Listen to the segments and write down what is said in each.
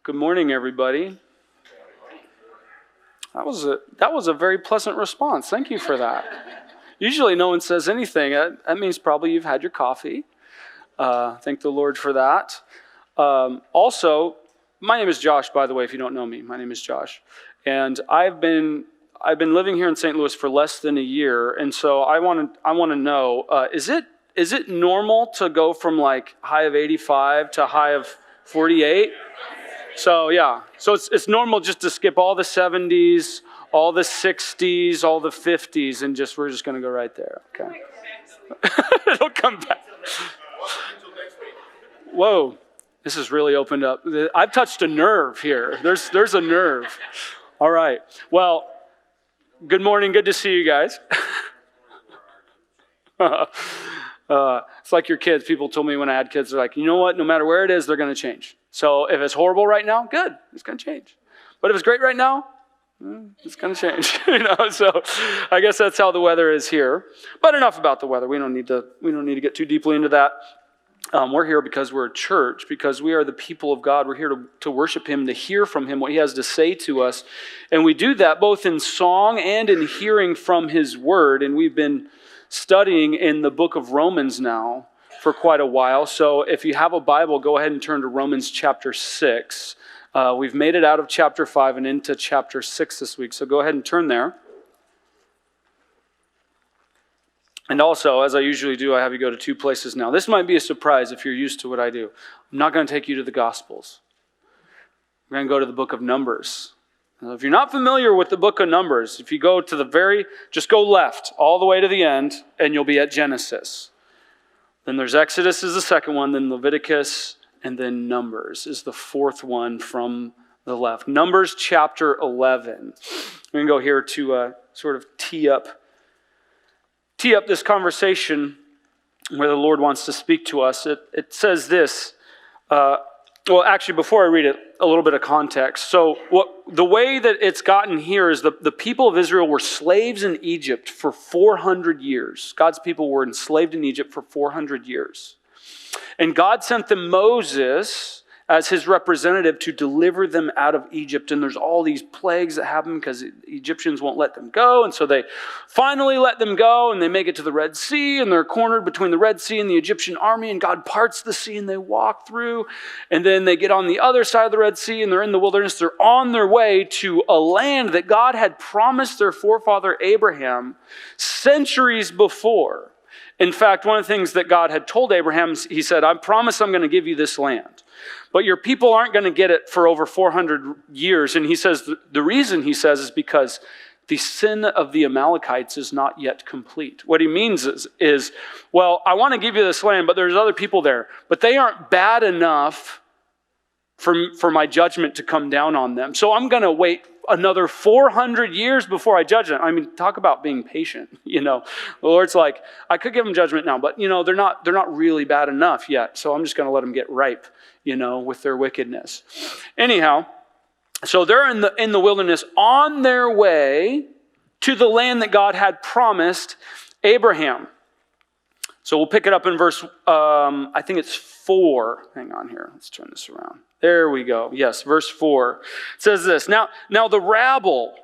Good morning, everybody. That was a very pleasant response. Thank you for that. Usually no one says anything. That means probably you've had your coffee. Thank the Lord for that. Also, my name is Josh, by the way, if you don't know me. My name is Josh. And I've been living here in St. Louis for less than a year, and so I want to know, is it normal to go from like high of 85 to high of 48? So yeah, so it's normal just to skip all the 70s, all the 60s, all the 50s, and we're just going to go right there. Okay. It'll come back. Whoa, this has really opened up. I've touched a nerve here. There's a nerve. All right. Well, good morning. Good to see you guys. It's like your kids. People told me when I had kids, they're like, you know what? No matter where it is, they're going to change. So if it's horrible right now, good. It's going to change. But if it's great right now, it's going to change. So I guess that's how the weather is here. But enough about the weather. We don't need to get too deeply into that. We're here because we're a church, because we are the people of God. We're here to worship Him, to hear from Him what He has to say to us. And we do that both in song and in hearing from His Word. And we've been studying in the book of Romans now for quite a while. So if you have a Bible, go ahead and turn to Romans chapter 6. We've made it out of chapter 5 and into chapter 6 this week. So go ahead and turn there. And also, as I usually do, I have you go to two places now. This might be a surprise if you're used to what I do. I'm not going to take you to the Gospels. We're going to go to the book of Numbers. Now, if you're not familiar with the book of Numbers, if you go to just go left all the way to the end, and you'll be at Genesis. Then there's Exodus is the second one, then Leviticus, and then Numbers is the fourth one from the left. Numbers chapter 11. We're going to go here to sort of tee up this conversation where the Lord wants to speak to us. It says this. Well, actually, before I read it, a little bit of context. So the way that it's gotten here is the people of Israel were slaves in Egypt for 400 years. God's people were enslaved in Egypt for 400 years. And God sent them Moses as his representative to deliver them out of Egypt. And there's all these plagues that happen because the Egyptians won't let them go. And so they finally let them go, and they make it to the Red Sea, and they're cornered between the Red Sea and the Egyptian army, and God parts the sea, and they walk through. And then they get on the other side of the Red Sea, and they're in the wilderness. They're on their way to a land that God had promised their forefather Abraham centuries before. In fact, one of the things that God had told Abraham, He said, I promise I'm going to give you this land. But your people aren't going to get it for over 400 years. And He says, the reason He says is because the sin of the Amalekites is not yet complete. What He means is, well, I want to give you this land, but there's other people there. But they aren't bad enough for my judgment to come down on them. So I'm going to wait another 400 years before I judge them. I mean, talk about being patient. The Lord's like, I could give them judgment now, but they're not really bad enough yet. So I'm just going to let them get ripe, with their wickedness. Anyhow, so they're in the wilderness on their way to the land that God had promised Abraham. So we'll pick it up in verse, I think it's 4. Hang on here. Let's turn this around. There we go. Yes, verse 4. It says this. Now the rabble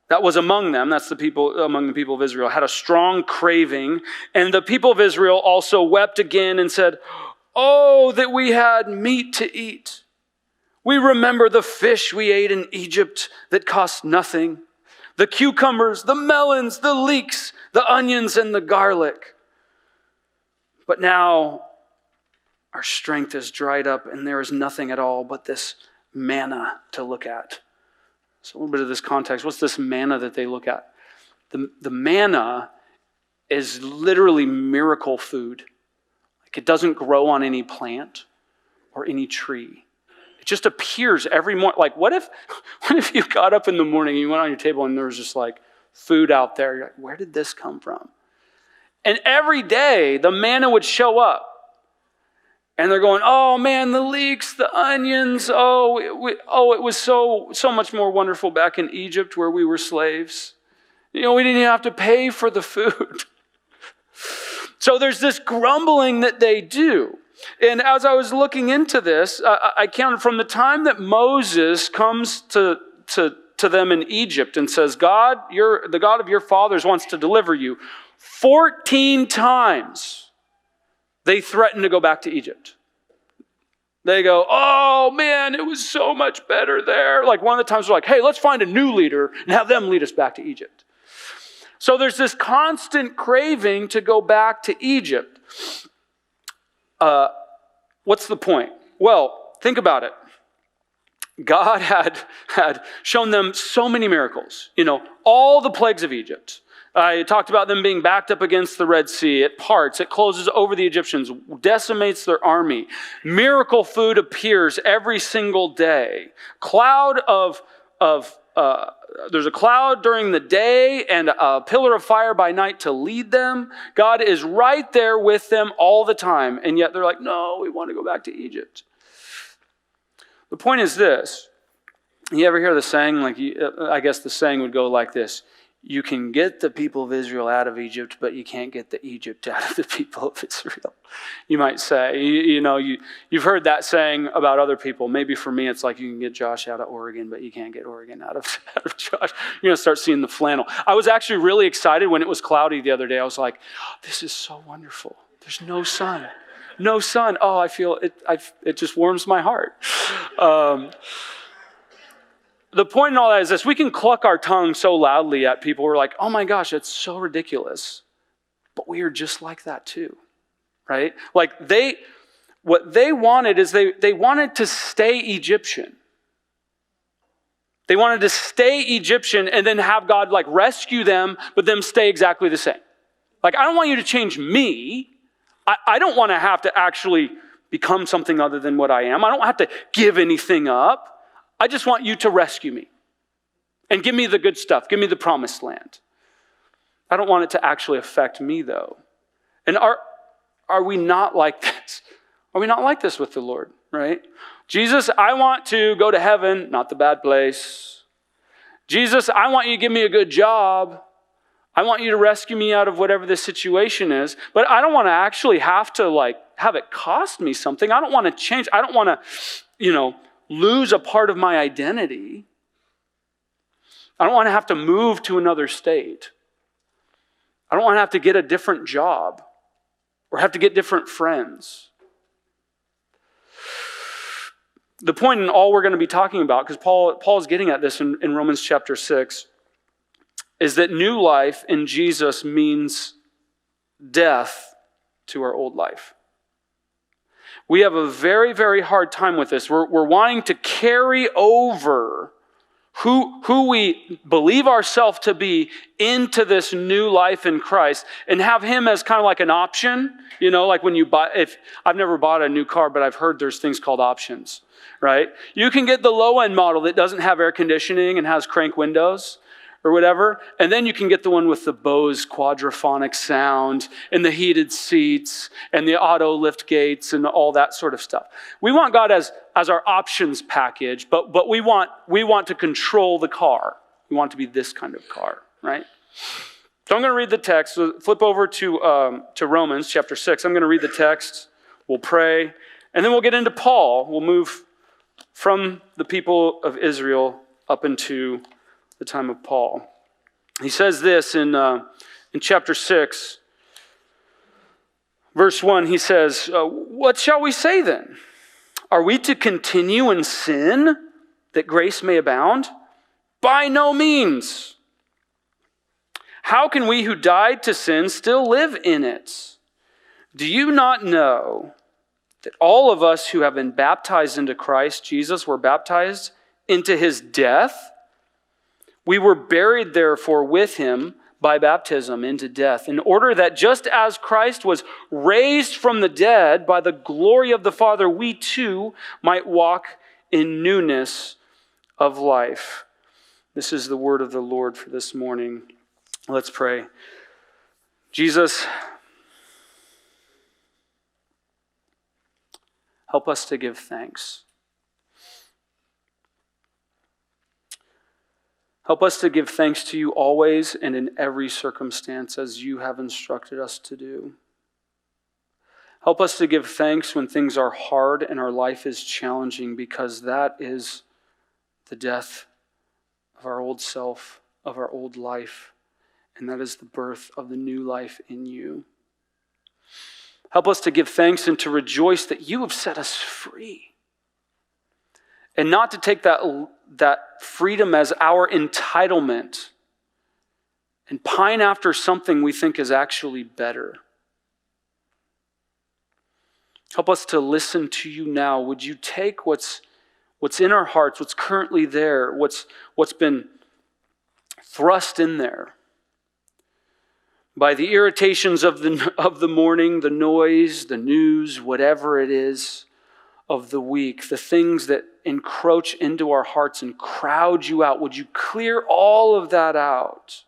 that was among them, that's among the people of Israel, had a strong craving. And the people of Israel also wept again and said, oh, that we had meat to eat. We remember the fish we ate in Egypt that cost nothing. The cucumbers, the melons, the leeks, the onions, and the garlic. But now our strength is dried up, and there is nothing at all but this manna to look at. So a little bit of this context. What's this manna that they look at? The manna is literally miracle food. Like, it doesn't grow on any plant or any tree. It just appears every morning. Like, what if you got up in the morning and you went on your table and there was just like food out there? You're like, where did this come from? And every day the manna would show up. And they're going, oh man, the leeks, the onions, it was so much more wonderful back in Egypt where we were slaves. We didn't even have to pay for the food. So there's this grumbling that they do. And as I was looking into this, I counted from the time that Moses comes to them in Egypt and says, God, the God of your fathers wants to deliver you. 14 times they threaten to go back to Egypt. They go, oh man, it was so much better there. Like one of the times they're like, hey, let's find a new leader and have them lead us back to Egypt. So there's this constant craving to go back to Egypt. What's the point? Well, think about it. God had shown them so many miracles. All the plagues of Egypt. I talked about them being backed up against the Red Sea. It parts. It closes over the Egyptians, decimates their army. Miracle food appears every single day. There's a cloud during the day and a pillar of fire by night to lead them. God is right there with them all the time. And yet they're like, no, we want to go back to Egypt. The point is this. You ever hear the saying, I guess the saying would go like this. You can get the people of Israel out of Egypt, but you can't get the Egypt out of the people of Israel. You might say, you've heard that saying about other people. Maybe for me, it's like you can get Josh out of Oregon, but you can't get Oregon out of Josh. You're going to start seeing the flannel. I was actually really excited when it was cloudy the other day. I was like, this is so wonderful. There's no sun. No sun. Oh, I feel it. It just warms my heart. The point in all that is this: we can cluck our tongue so loudly at people. We're like, oh my gosh, that's so ridiculous. But we are just like that too, right? Like what they wanted is they wanted to stay Egyptian. They wanted to stay Egyptian and then have God rescue them, but them stay exactly the same. I don't want you to change me. I don't want to have to actually become something other than what I am. I don't have to give anything up. I just want you to rescue me and give me the good stuff. Give me the promised land. I don't want it to actually affect me, though. And are we not like this? Are we not like this with the Lord, right? Jesus, I want to go to heaven, not the bad place. Jesus, I want you to give me a good job. I want you to rescue me out of whatever the situation is. But I don't want to actually have to have it cost me something. I don't want to change. I don't want to, lose a part of my identity. I don't want to have to move to another state. I don't want to have to get a different job or have to get different friends. The point in all we're going to be talking about, because Paul's getting at this in Romans chapter 6, is that new life in Jesus means death to our old life. We have a very, very hard time with this. We're wanting to carry over who we believe ourselves to be into this new life in Christ and have him as kind of like an option. Like when you buy, I've never bought a new car, but I've heard there's things called options, right? You can get the low-end model that doesn't have air conditioning and has crank windows or whatever, and then you can get the one with the Bose quadraphonic sound and the heated seats and the auto lift gates and all that sort of stuff. We want God as our options package, but we want to control the car. We want it to be this kind of car, right? So I'm going to read the text. So flip over to Romans chapter 6. I'm going to read the text. We'll pray, and then we'll get into Paul. We'll move from the people of Israel up into the time of Paul. He says this in chapter 6, verse 1. He says, what shall we say then? Are we to continue in sin that grace may abound? By no means. How can we who died to sin still live in it? Do you not know that all of us who have been baptized into Christ Jesus were baptized into his death? We were buried, therefore, with him by baptism into death, in order that just as Christ was raised from the dead by the glory of the Father, we too might walk in newness of life. This is the word of the Lord for this morning. Let's pray. Jesus, help us to give thanks. Help us to give thanks to you always and in every circumstance as you have instructed us to do. Help us to give thanks when things are hard and our life is challenging, because that is the death of our old self, of our old life, and that is the birth of the new life in you. Help us to give thanks and to rejoice that you have set us free, and not to take that freedom as our entitlement and pine after something we think is actually better. Help us to listen to you now. Would you take what's in our hearts, what's currently there, what's been thrust in there by the irritations of the morning, the noise, the news, whatever it is of the week, the things that encroach into our hearts and crowd you out. Would you clear all of that out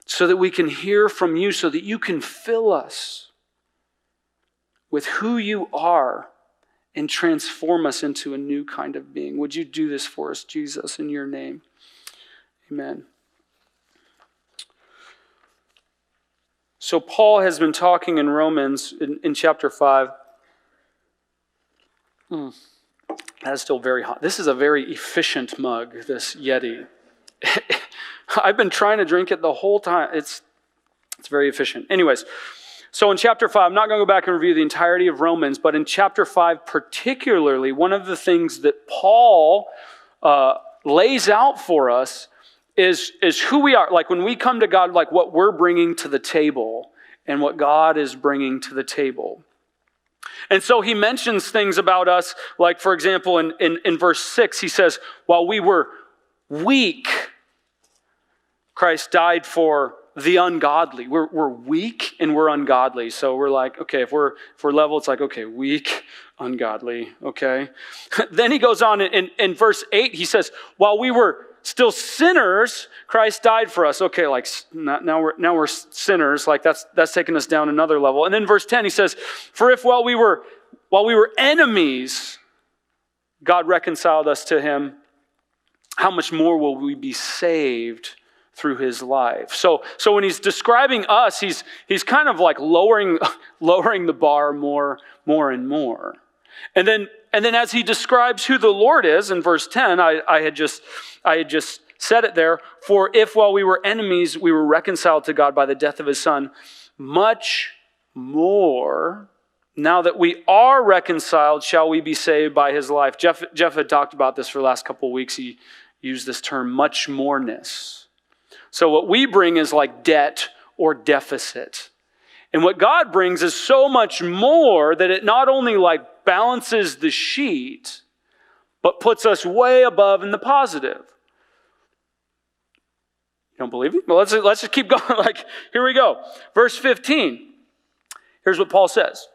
so that we can hear from you, so that you can fill us with who you are and transform us into a new kind of being? Would you do this for us, Jesus, in your name? Amen. So Paul has been talking in Romans in chapter 5. That is still very hot. This is a very efficient mug, this Yeti. I've been trying to drink it the whole time. It's very efficient. Anyways, so in chapter 5, I'm not going to go back and review the entirety of Romans, but in chapter 5 particularly, one of the things that Paul lays out for us is who we are. Like when we come to God, like what we're bringing to the table and what God is bringing to the table. And so he mentions things about us, like for example, in verse 6, he says, while we were weak, Christ died for the ungodly. We're weak and we're ungodly. So we're like, okay, if we're level, it's like, okay, weak, ungodly, okay. Then he goes on in verse 8, he says, while we were still sinners, Christ died for us. Okay, like now we're sinners, like that's taking us down another level. And then verse 10, he says, for if while we were enemies, God reconciled us to him, how much more will we be saved through his life? So when he's describing us, he's kind of like lowering the bar more and more. And then as he describes who the Lord is in verse 10, I had just said it there. For if while we were enemies, we were reconciled to God by the death of his son, much more, now that we are reconciled, shall we be saved by his life. Jeff had talked about this for the last couple of weeks. He used this term, much moreness. So what we bring is like debt or deficit. And what God brings is so much more that it not only like balances the sheet, but puts us way above in the positive. You don't believe me? Well, let's just keep going. Like, here we go. Verse 15. Here's what Paul says.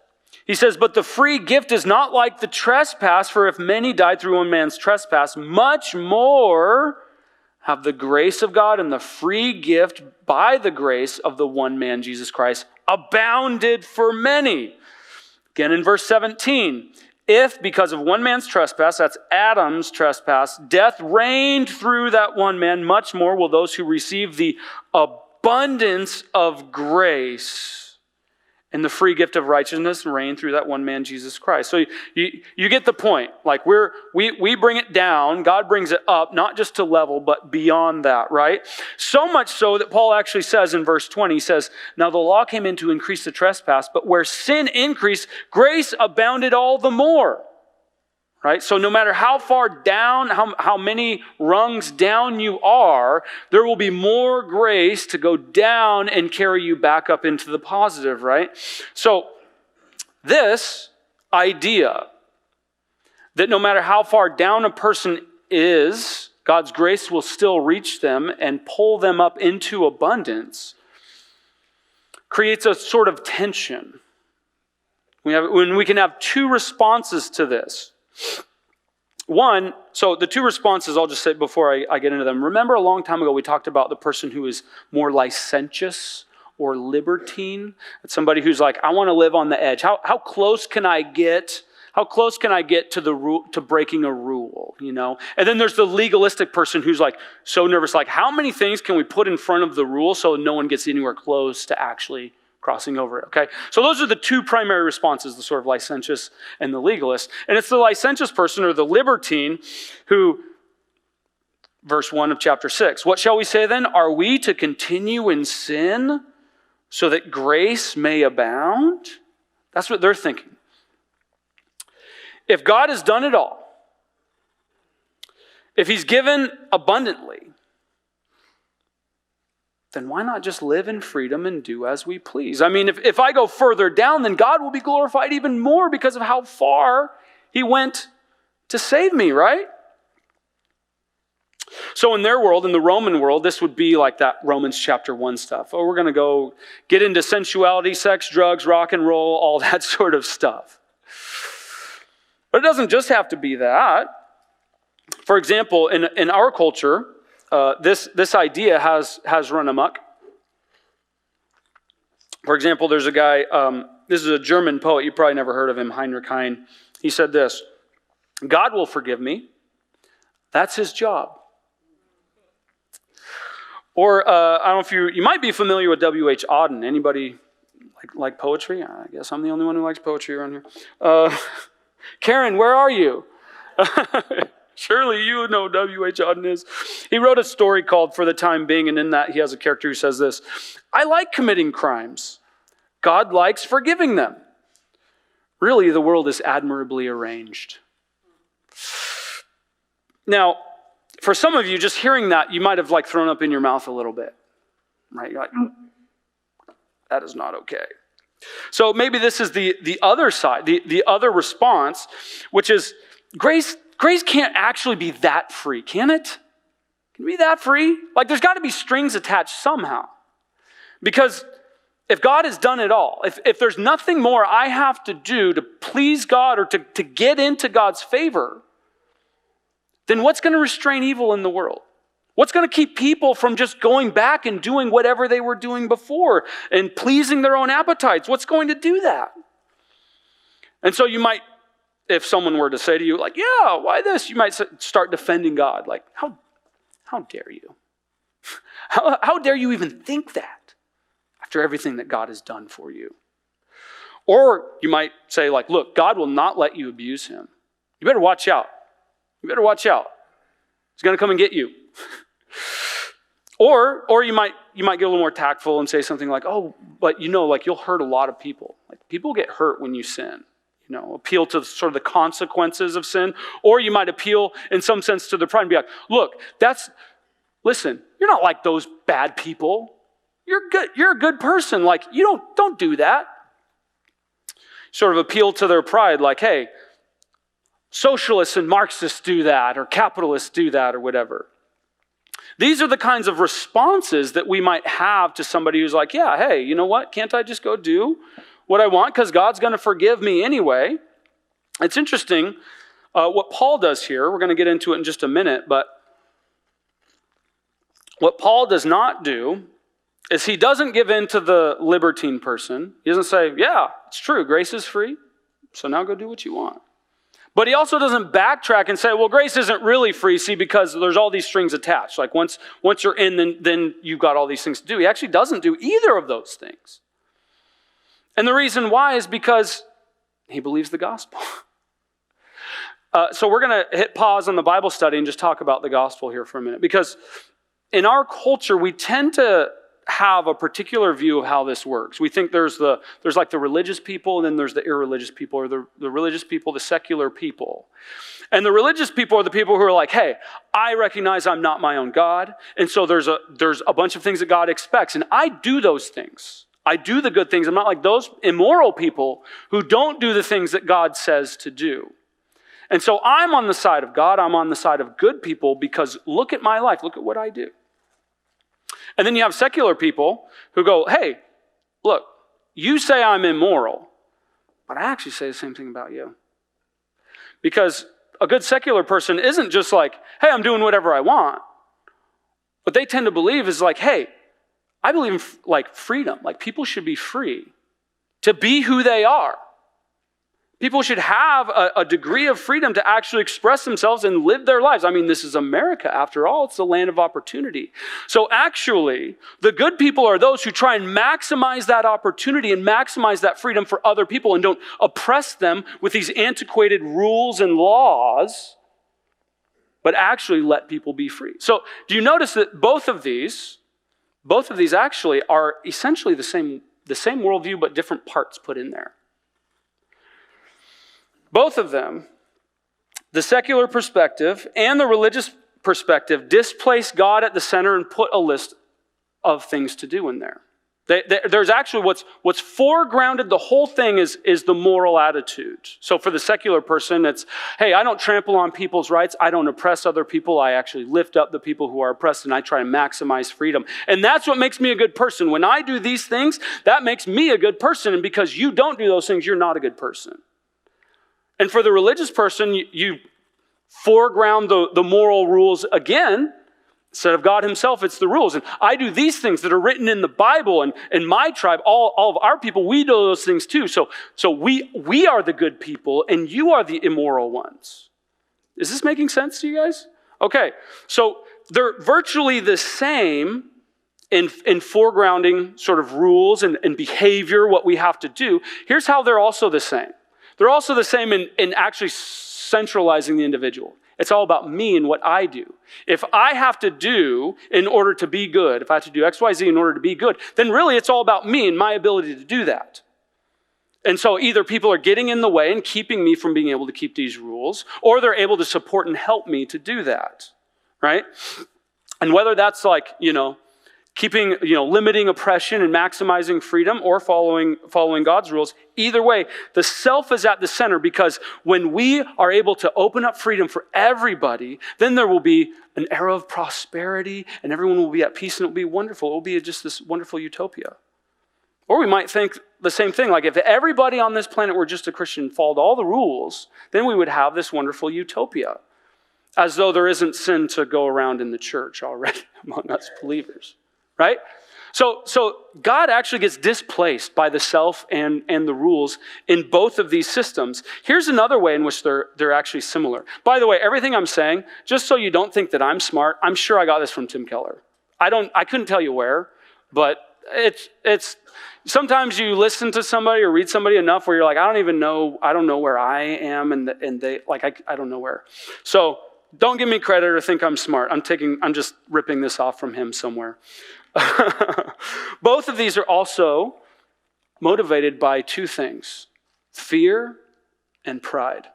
He says, but the free gift is not like the trespass, for if many died through one man's trespass, much more have the grace of God and the free gift by the grace of the one man, Jesus Christ, abounded for many. Again in verse 17, if because of one man's trespass, that's Adam's trespass, death reigned through that one man, much more will those who receive the abundance of grace and the free gift of righteousness reign through that one man, Jesus Christ. So you get the point. Like we bring it down, God brings it up, not just to level, but beyond that, right? So much so that Paul actually says in verse 20, he says, now the law came in to increase the trespass, but where sin increased, grace abounded all the more. Right? So no matter how far down, how many rungs down you are, there will be more grace to go down and carry you back up into the positive, right? So this idea that no matter how far down a person is, God's grace will still reach them and pull them up into abundance creates a sort of tension. When we can have two responses to this. One, so the two responses, I'll just say before I get into them. Remember a long time ago we talked about the person who is more licentious or libertine? It's somebody who's like, I want to live on the edge. How close can I get? How close can I get to the rule, to breaking a rule, you know? And then there's the legalistic person who's like so nervous, like how many things can we put in front of the rule so no one gets anywhere close to actually crossing over it, okay? So those are the two primary responses, the sort of licentious and the legalist. And it's the licentious person or the libertine who, verse 1 of chapter 6, what shall we say then? Are we to continue in sin so that grace may abound? That's what they're thinking. If God has done it all, if he's given abundantly, then why not just live in freedom and do as we please? I mean, if I go further down, then God will be glorified even more because of how far he went to save me, right? So in their world, in the Roman world, this would be like that Romans chapter 1 stuff. Oh, we're going to go get into sensuality, sex, drugs, rock and roll, all that sort of stuff. But it doesn't just have to be that. For example, in our culture, this idea has run amok. For example, there's a guy, this is a German poet, you probably never heard of him, Heinrich Heine. He said this, God will forgive me. That's his job. Or, I don't know if you might be familiar with W.H. Auden. Anybody like poetry? I guess I'm the only one who likes poetry around here. Karen, where are you? Surely you know who W.H. Auden is. He wrote a story called For the Time Being, and in that he has a character who says this, I like committing crimes. God likes forgiving them. Really, the world is admirably arranged. Now, for some of you, just hearing that, you might have thrown up in your mouth a little bit. Right? You're like, that is not okay. So maybe this is the other side, the other response, which is grace can't actually be that free, can it? Can it be that free? There's got to be strings attached somehow. Because if God has done it all, if there's nothing more I have to do to please God or to get into God's favor, then what's going to restrain evil in the world? What's going to keep people from just going back and doing whatever they were doing before and pleasing their own appetites? What's going to do that? And so you might, if someone were to say to you, yeah, why this? You might start defending God. How dare you? How dare you even think that after everything that God has done for you? Or you might say, look, God will not let you abuse him. You better watch out. You better watch out. He's going to come and get you. Or you might get a little more tactful and say something like, oh, but you'll hurt a lot of people. People get hurt when you sin. Appeal to sort of the consequences of sin. Or you might appeal in some sense to the pride and be like, look, listen, you're not like those bad people. You're good. You're a good person. You don't do that. Sort of appeal to their pride hey, socialists and Marxists do that, or capitalists do that, or whatever. These are the kinds of responses that we might have to somebody who's yeah, hey, you know what? Can't I just go do what I want because God's going to forgive me anyway? It's interesting what Paul does here. We're going to get into it in just a minute, but what Paul does not do is he doesn't give in to the libertine person. He doesn't say, yeah, it's true, grace is free, so now go do what you want. But he also doesn't backtrack and say, well, grace isn't really free, see, because there's all these strings attached. Once you're in, then you've got all these things to do. He actually doesn't do either of those things. And the reason why is because he believes the gospel. So we're going to hit pause on the Bible study and just talk about the gospel here for a minute. Because in our culture, we tend to have a particular view of how this works. We think there's the religious people, and then there's the irreligious people, or the religious people, the secular people. And the religious people are the people who are hey, I recognize I'm not my own God, and so there's a bunch of things that God expects, and I do those things. I do the good things. I'm not like those immoral people who don't do the things that God says to do. And so I'm on the side of God, I'm on the side of good people because look at my life, look at what I do. And then you have secular people who go, hey, look, you say I'm immoral, but I actually say the same thing about you. Because a good secular person isn't just hey, I'm doing whatever I want. What they tend to believe is hey, I believe in freedom. People should be free to be who they are. People should have a degree of freedom to actually express themselves and live their lives. I mean, this is America, after all. It's the land of opportunity. So actually, the good people are those who try and maximize that opportunity and maximize that freedom for other people and don't oppress them with these antiquated rules and laws, but actually let people be free. So do you notice that both of these actually are essentially the same worldview, but different parts put in there? Both of them, the secular perspective and the religious perspective, displace God at the center and put a list of things to do in there. There's actually what's foregrounded the whole thing is the moral attitude. So for the secular person, it's, hey, I don't trample on people's rights. I don't oppress other people. I actually lift up the people who are oppressed, and I try to maximize freedom. And that's what makes me a good person. When I do these things, that makes me a good person. And because you don't do those things, you're not a good person. And for the religious person, you foreground the moral rules again. Instead of God himself, it's the rules. And I do these things that are written in the Bible, and in my tribe, all of our people, we do those things too. So we are the good people, and you are the immoral ones. Is this making sense to you guys? Okay, so they're virtually the same in foregrounding sort of rules and behavior, what we have to do. Here's how they're also the same. They're also the same in actually centralizing the individual. It's all about me and what I do. If I have to do in order to be good, if I have to do X, Y, Z in order to be good, then really it's all about me and my ability to do that. And so either people are getting in the way and keeping me from being able to keep these rules, or they're able to support and help me to do that, right? And whether that's like, keeping, limiting oppression and maximizing freedom, or following God's rules. Either way, the self is at the center, because when we are able to open up freedom for everybody, then there will be an era of prosperity and everyone will be at peace and it will be wonderful. It will be just this wonderful utopia. Or we might think the same thing, like if everybody on this planet were just a Christian and followed all the rules, then we would have this wonderful utopia. As though there isn't sin to go around in the church already among us believers. Right? So God actually gets displaced by the self and the rules in both of these systems. Here's another way in which they're actually similar. By the way, everything I'm saying, just so you don't think that I'm smart, I'm sure I got this from Tim Keller. I couldn't tell you where, but it's sometimes you listen to somebody or read somebody enough where you're like, I don't know where I am, and they like I don't know where. So don't give me credit or think I'm smart. I'm just ripping this off from him somewhere. Both of these are also motivated by two things: fear and pride.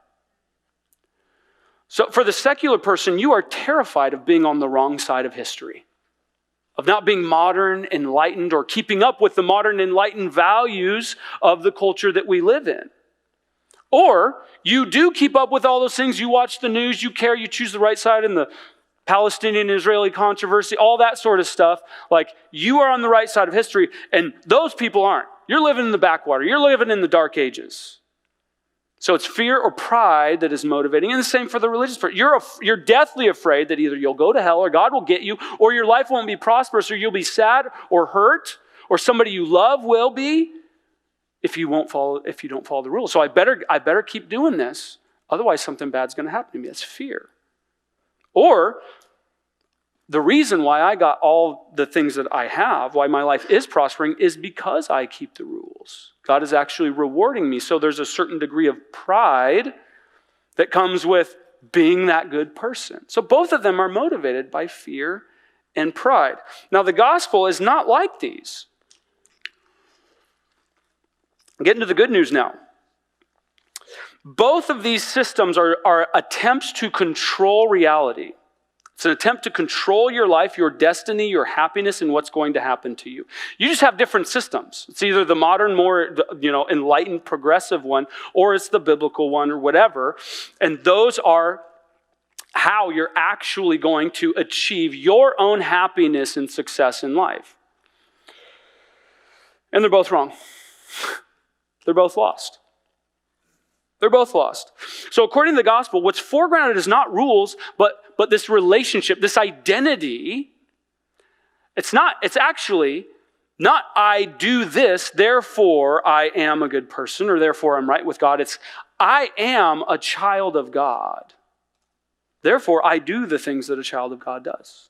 So for the secular person, you are terrified of being on the wrong side of history, of not being modern, enlightened, or keeping up with the modern, enlightened values of the culture that we live in. Or you do keep up with all those things. You watch the news, you care, you choose the right side in the Palestinian-Israeli controversy, all that sort of stuff. Like, you are on the right side of history, and those people aren't. You're living in the backwater. You're living in the dark ages. So it's fear or pride that is motivating. And the same for the religious person. You're deathly afraid that either you'll go to hell or God will get you, or your life won't be prosperous, or you'll be sad or hurt, or somebody you love will be if you don't follow the rules. So I better keep doing this. Otherwise something bad's going to happen to me. That's fear. Or the reason why I got all the things that I have, why my life is prospering, is because I keep the rules. God is actually rewarding me. So there's a certain degree of pride that comes with being that good person. So both of them are motivated by fear and pride. Now the gospel is not like these. Getting to the good news now. Both of these systems are attempts to control reality. It's an attempt to control your life, your destiny, your happiness, and what's going to happen to you. You just have different systems. It's either the modern, more enlightened, progressive one, or it's the biblical one, or whatever. And those are how you're actually going to achieve your own happiness and success in life. And they're both wrong. They're both lost. They're both lost. So according to the gospel, what's foregrounded is not rules, but this relationship, this identity. It's actually not I do this, therefore I am a good person, or therefore I'm right with God. It's I am a child of God. Therefore, I do the things that a child of God does.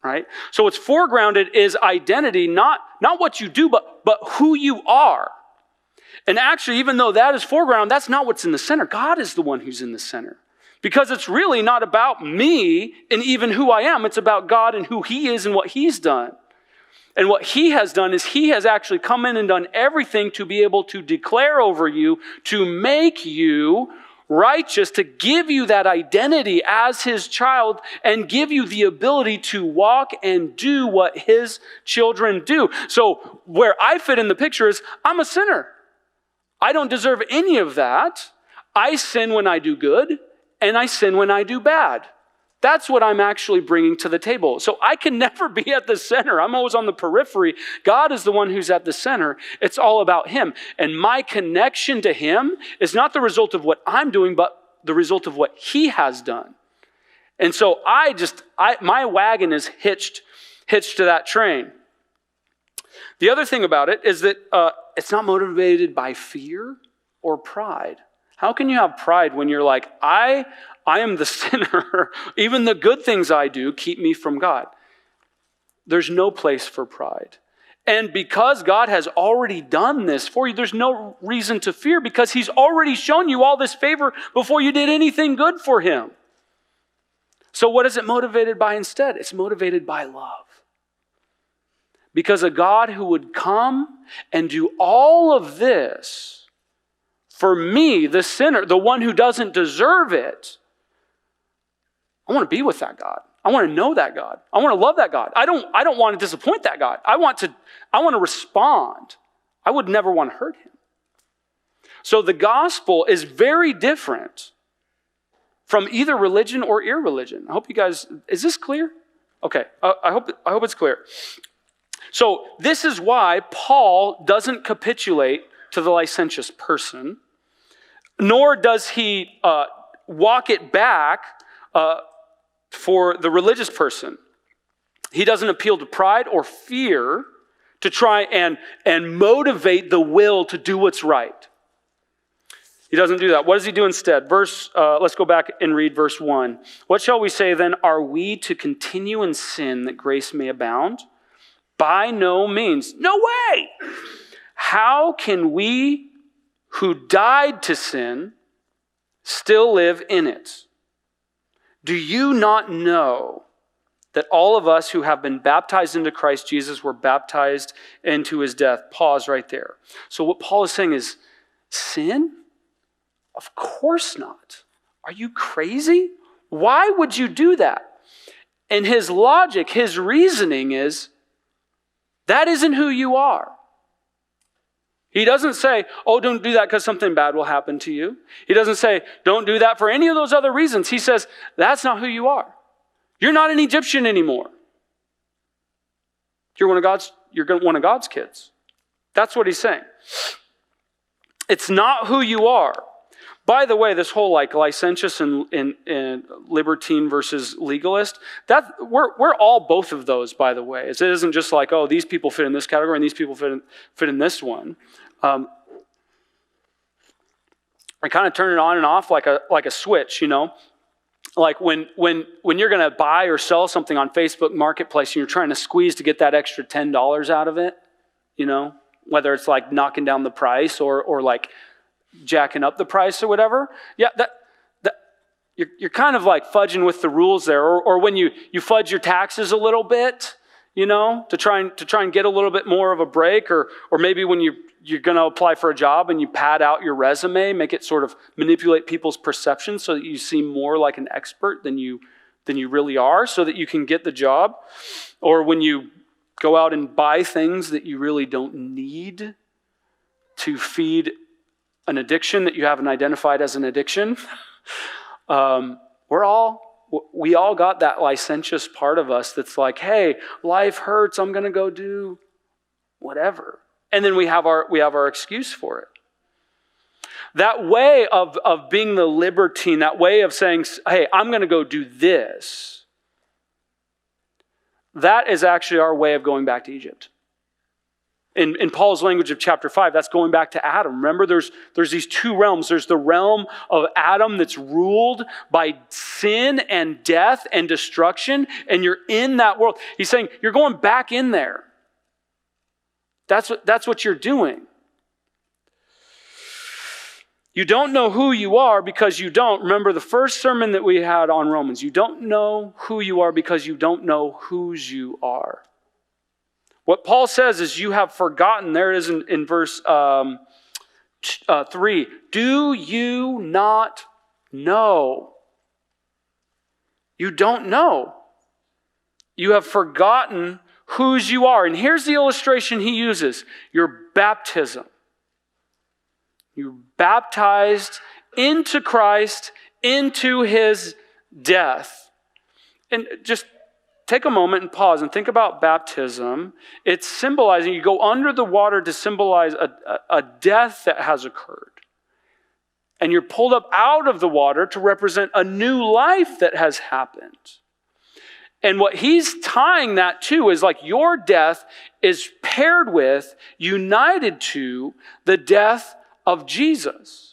Right? So what's foregrounded is identity, not what you do, but who you are. And actually, even though that is foreground, that's not what's in the center. God is the one who's in the center. Because it's really not about me and even who I am. It's about God and who He is and what He's done. And what He has done is He has actually come in and done everything to be able to declare over you, to make you righteous, to give you that identity as His child and give you the ability to walk and do what His children do. So where I fit in the picture is I'm a sinner. I don't deserve any of that. I sin when I do good and I sin when I do bad. That's what I'm actually bringing to the table. So I can never be at the center. I'm always on the periphery. God is the one who's at the center. It's all about Him. And my connection to Him is not the result of what I'm doing, but the result of what He has done. And so my wagon is hitched to that train. The other thing about it is that it's not motivated by fear or pride. How can you have pride when you're like, I am the sinner. Even the good things I do keep me from God. There's no place for pride. And because God has already done this for you, there's no reason to fear because He's already shown you all this favor before you did anything good for Him. So what is it motivated by instead? It's motivated by love. Because a God who would come and do all of this for me, the sinner, the one who doesn't deserve it, I want to be with that God. I want to know that God. I want to love that God. I don't want to disappoint that God. I want to respond. I would never want to hurt Him. So the gospel is very different from either religion or irreligion. I hope you guys, is this clear? Okay, I hope it's clear. So this is why Paul doesn't capitulate to the licentious person, nor does he walk it back for the religious person. He doesn't appeal to pride or fear to try and motivate the will to do what's right. He doesn't do that. What does he do instead? Let's go back and read verse 1. What shall we say then? Are we to continue in sin that grace may abound? By no means. No way! How can we who died to sin still live in it? Do you not know that all of us who have been baptized into Christ Jesus were baptized into His death? Pause right there. So what Paul is saying is, sin? Of course not. Are you crazy? Why would you do that? And his logic, his reasoning is, that isn't who you are. He doesn't say, oh, don't do that because something bad will happen to you. He doesn't say, don't do that for any of those other reasons. He says, that's not who you are. You're not an Egyptian anymore. You're one of God's kids. That's what he's saying. It's not who you are. By the way, this whole licentious and libertine versus legalist, that we're all both of those, by the way. It isn't just like, oh, these people fit in this category and these people fit in this one. I kind of turn it on and off like a switch, you know. Like when you're going to buy or sell something on Facebook Marketplace and you're trying to squeeze to get that extra $10 out of it, you know, whether it's like knocking down the price or like jacking up the price or whatever. Yeah, that you're kind of like fudging with the rules there. Or when you fudge your taxes a little bit, you know, to try and get a little bit more of a break, or maybe when you're going to apply for a job and you pad out your resume, make it sort of manipulate people's perceptions so that you seem more like an expert than you really are, so that you can get the job. Or when you go out and buy things that you really don't need to feed an addiction that you haven't identified as an addiction. We all got that licentious part of us that's like, hey, life hurts, I'm going to go do whatever. And then we have our excuse for it. That way of being the libertine, that way of saying, hey, I'm going to go do this, that is actually our way of going back to Egypt. In Paul's language of chapter 5, that's going back to Adam. Remember, there's these two realms. There's the realm of Adam that's ruled by sin and death and destruction, and you're in that world. He's saying, you're going back in there. That's what you're doing. You don't know who you are because you don't. Remember the first sermon that we had on Romans. You don't know who you are because you don't know whose you are. What Paul says is you have forgotten. There it is in verse 3. Do you not know? You don't know. You have forgotten whose you are. And here's the illustration he uses. Your baptism. You're baptized into Christ, into his death. And just take a moment and pause and think about baptism. It's symbolizing, you go under the water to symbolize a death that has occurred. And you're pulled up out of the water to represent a new life that has happened. And what he's tying that to is like your death is paired with, united to the death of Jesus.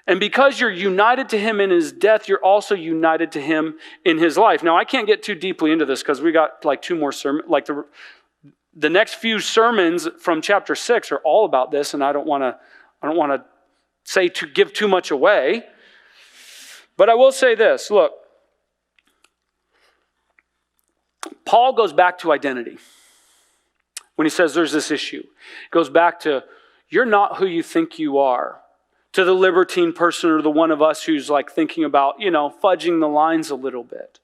And because you're united to him in his death, you're also united to him in his life. Now, I can't get too deeply into this because we got like two more sermons. Like the next few sermons from chapter 6 are all about this, and I don't want to say to give too much away. But I will say this, look. Paul goes back to identity. When he says there's this issue, it goes back to you're not who you think you are. To the libertine person or the one of us who's like thinking about, fudging the lines a little bit.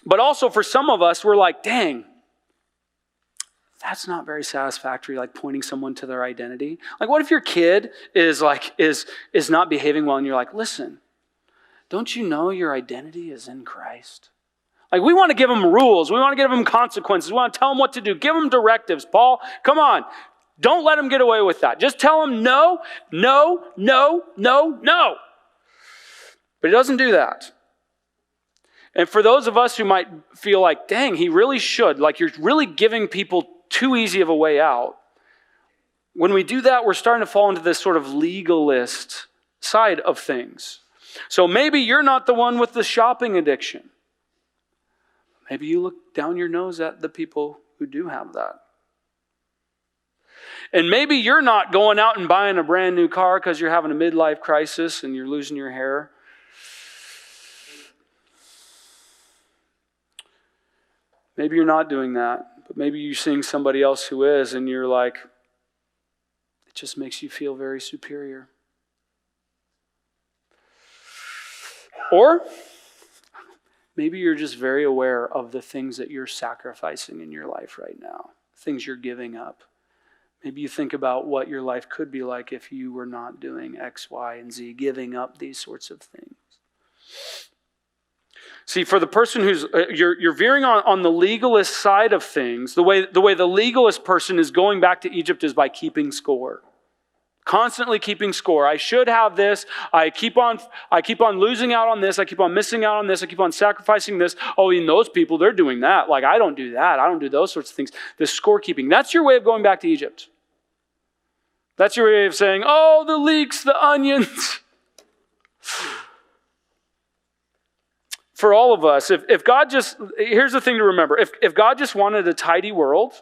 But also for some of us, we're like, dang, that's not very satisfactory, like pointing someone to their identity. Like what if your kid is not behaving well and you're like, listen, don't you know your identity is in Christ? Like we want to give them rules. We want to give them consequences. We want to tell them what to do. Give them directives. Paul, come on. Don't let them get away with that. Just tell them no, no, no, no, no. But he doesn't do that. And for those of us who might feel like, dang, he really should, like you're really giving people too easy of a way out. When we do that, we're starting to fall into this sort of legalist side of things. So maybe you're not the one with the shopping addiction. Maybe you look down your nose at the people who do have that. And maybe you're not going out and buying a brand new car because you're having a midlife crisis and you're losing your hair. Maybe you're not doing that, but maybe you're seeing somebody else who is and you're like, it just makes you feel very superior. Or maybe you're just very aware of the things that you're sacrificing in your life right now, things you're giving up. Maybe you think about what your life could be like if you were not doing X, Y, and Z, giving up these sorts of things. See, for the person who's, you're veering on the legalist side of things, the way the legalist person is going back to Egypt is by keeping score. Constantly keeping score. I should have this. I keep on losing out on this. I keep on missing out on this. I keep on sacrificing this. Oh, and those people, they're doing that. Like, I don't do that. I don't do those sorts of things. This scorekeeping. That's your way of going back to Egypt. That's your way of saying, oh, the leeks, the onions. For all of us, if God just, here's the thing to remember. If God just wanted a tidy world,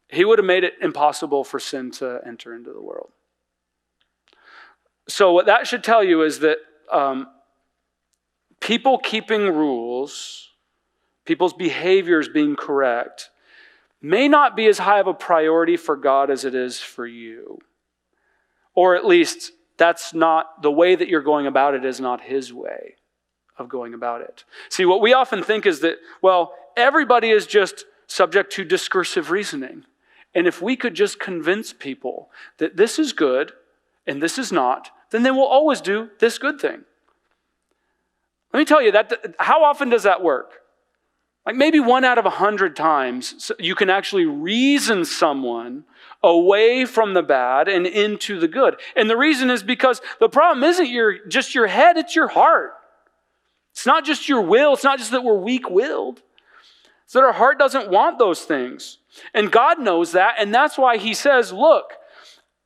he would have made it impossible for sin to enter into the world. So what that should tell you is that people keeping rules, people's behaviors being correct, may not be as high of a priority for God as it is for you. Or at least that's not, the way that you're going about it is not his way of going about it. See, what we often think is that, well, everybody is just subject to discursive reasoning. And if we could just convince people that this is good and this is not, then they will always do this good thing. Let me tell you, how often does that work? Like maybe 1 out of 100 times, you can actually reason someone away from the bad and into the good. And the reason is because the problem isn't just your head, it's your heart. It's not just your will. It's not just that we're weak-willed. So that our heart doesn't want those things. And God knows that, and that's why he says, look,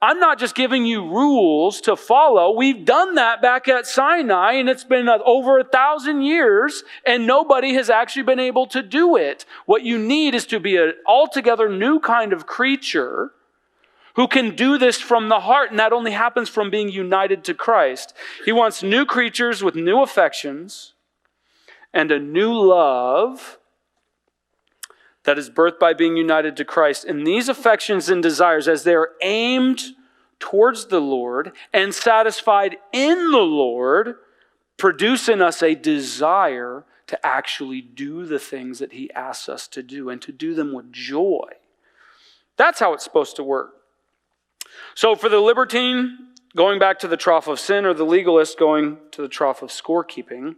I'm not just giving you rules to follow. We've done that back at Sinai, and it's been over 1,000 years, and nobody has actually been able to do it. What you need is to be an altogether new kind of creature who can do this from the heart, and that only happens from being united to Christ. He wants new creatures with new affections and a new love that is birthed by being united to Christ. And these affections and desires, as they are aimed towards the Lord and satisfied in the Lord, produce in us a desire to actually do the things that he asks us to do and to do them with joy. That's how it's supposed to work. So for the libertine, going back to the trough of sin, or the legalist going to the trough of scorekeeping,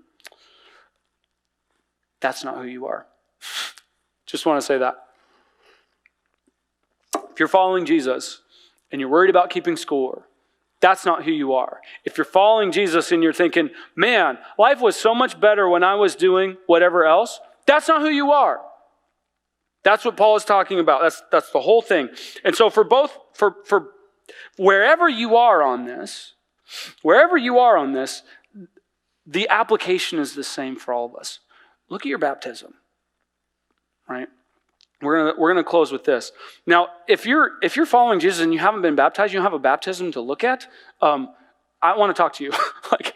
that's not who you are. Just want to say that. If you're following Jesus and you're worried about keeping score, that's not who you are. If you're following Jesus and you're thinking, man, life was so much better when I was doing whatever else, that's not who you are. That's what Paul is talking about. That's the whole thing. And so for wherever you are on this, the application is the same for all of us. Look at your baptism. Right? We're gonna close with this. Now, if you're following Jesus and you haven't been baptized, you don't have a baptism to look at, I want to talk to you. Like,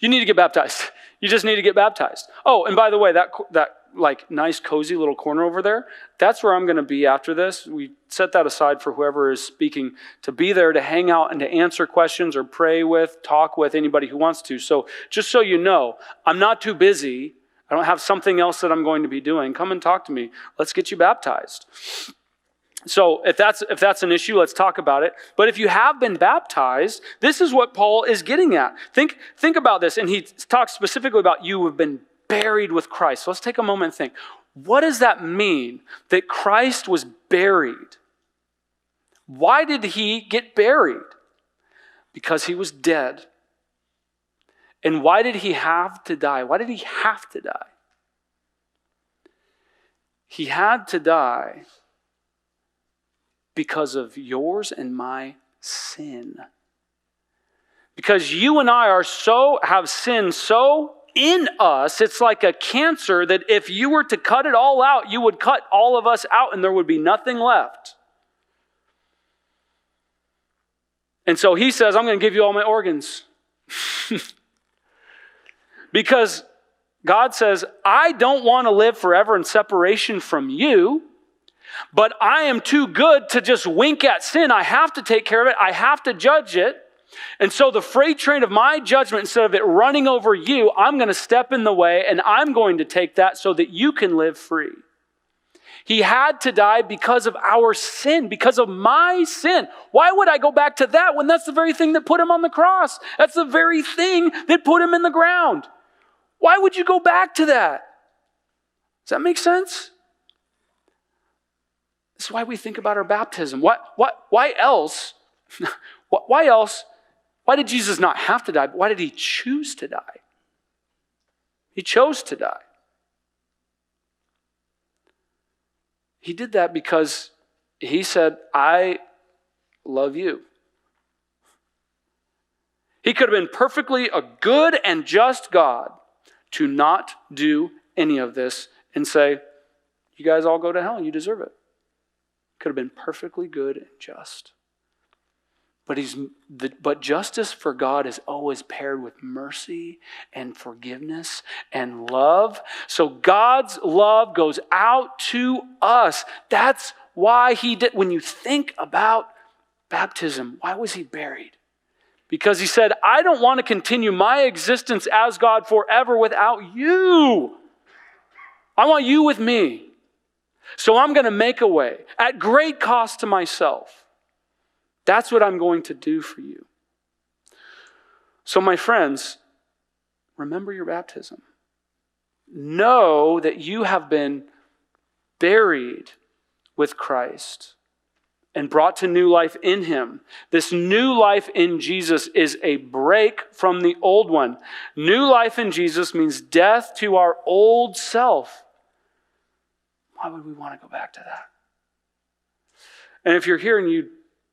you need to get baptized. You just need to get baptized. Oh, and by the way, that like nice cozy little corner over there, that's where I'm going to be after this. We set that aside for whoever is speaking to be there to hang out and to answer questions or pray with, talk with anybody who wants to. So just so you know, I'm not too busy. I don't have something else that I'm going to be doing. Come and talk to me. Let's get you baptized. So if that's an issue, let's talk about it. But if you have been baptized, this is what Paul is getting at. Think about this, and he talks specifically about you have been buried with Christ. So let's take a moment and think. What does that mean that Christ was buried? Why did he get buried? Because he was dead. And why did he have to die? Why did he have to die? He had to die because of yours and my sin. Because you and I have sin so in us, it's like a cancer that if you were to cut it all out, you would cut all of us out and there would be nothing left. And so he says, I'm going to give you all my organs. Because God says, I don't want to live forever in separation from you, but I am too good to just wink at sin. I have to take care of it. I have to judge it. And so the freight train of my judgment, instead of it running over you, I'm going to step in the way and I'm going to take that so that you can live free. He had to die because of our sin, because of my sin. Why would I go back to that when that's the very thing that put him on the cross? That's the very thing that put him in the ground. Why would you go back to that? Does that make sense? This is why we think about our baptism. Why else? Why else? Why did Jesus not have to die? Why did he choose to die? He chose to die. He did that because he said, I love you. He could have been perfectly a good and just God to not do any of this and say, you guys all go to hell, you deserve it. Could have been perfectly good and just. But justice for God is always paired with mercy and forgiveness and love. So God's love goes out to us. That's why he did. When you think about baptism, why was he buried? Because he said, I don't want to continue my existence as God forever without you. I want you with me. So I'm going to make a way at great cost to myself. That's what I'm going to do for you. So my friends, remember your baptism. Know that you have been buried with Christ and brought to new life in him. This new life in Jesus is a break from the old one. New life in Jesus means death to our old self. Why would we want to go back to that? And if you're here and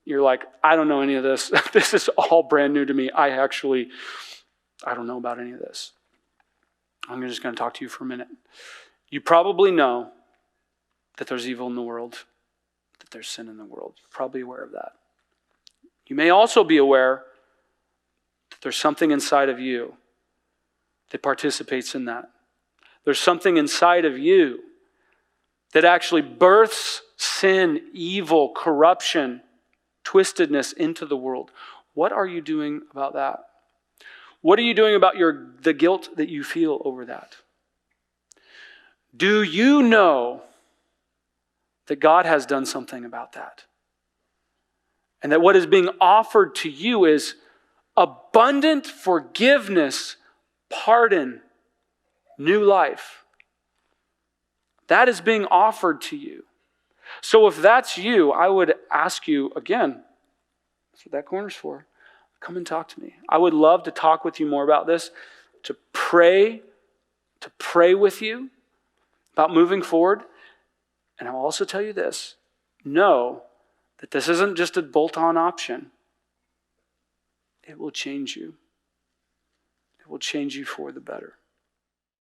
you're like, I don't know any of this. This is all brand new to me. I don't know about any of this. I'm just going to talk to you for a minute. You probably know that there's evil in the world, that there's sin in the world. You're probably aware of that. You may also be aware that there's something inside of you that participates in that. There's something inside of you that actually births sin, evil, corruption, twistedness into the world. What are you doing about that? What are you doing about the guilt that you feel over that? Do you know that God has done something about that? And that what is being offered to you is abundant forgiveness, pardon, new life. That is being offered to you. So if that's you, I would ask you again, that's what that corner's for. Come and talk to me. I would love to talk with you more about this, to pray with you about moving forward. And I'll also tell you this, know that this isn't just a bolt-on option. It will change you. It will change you for the better.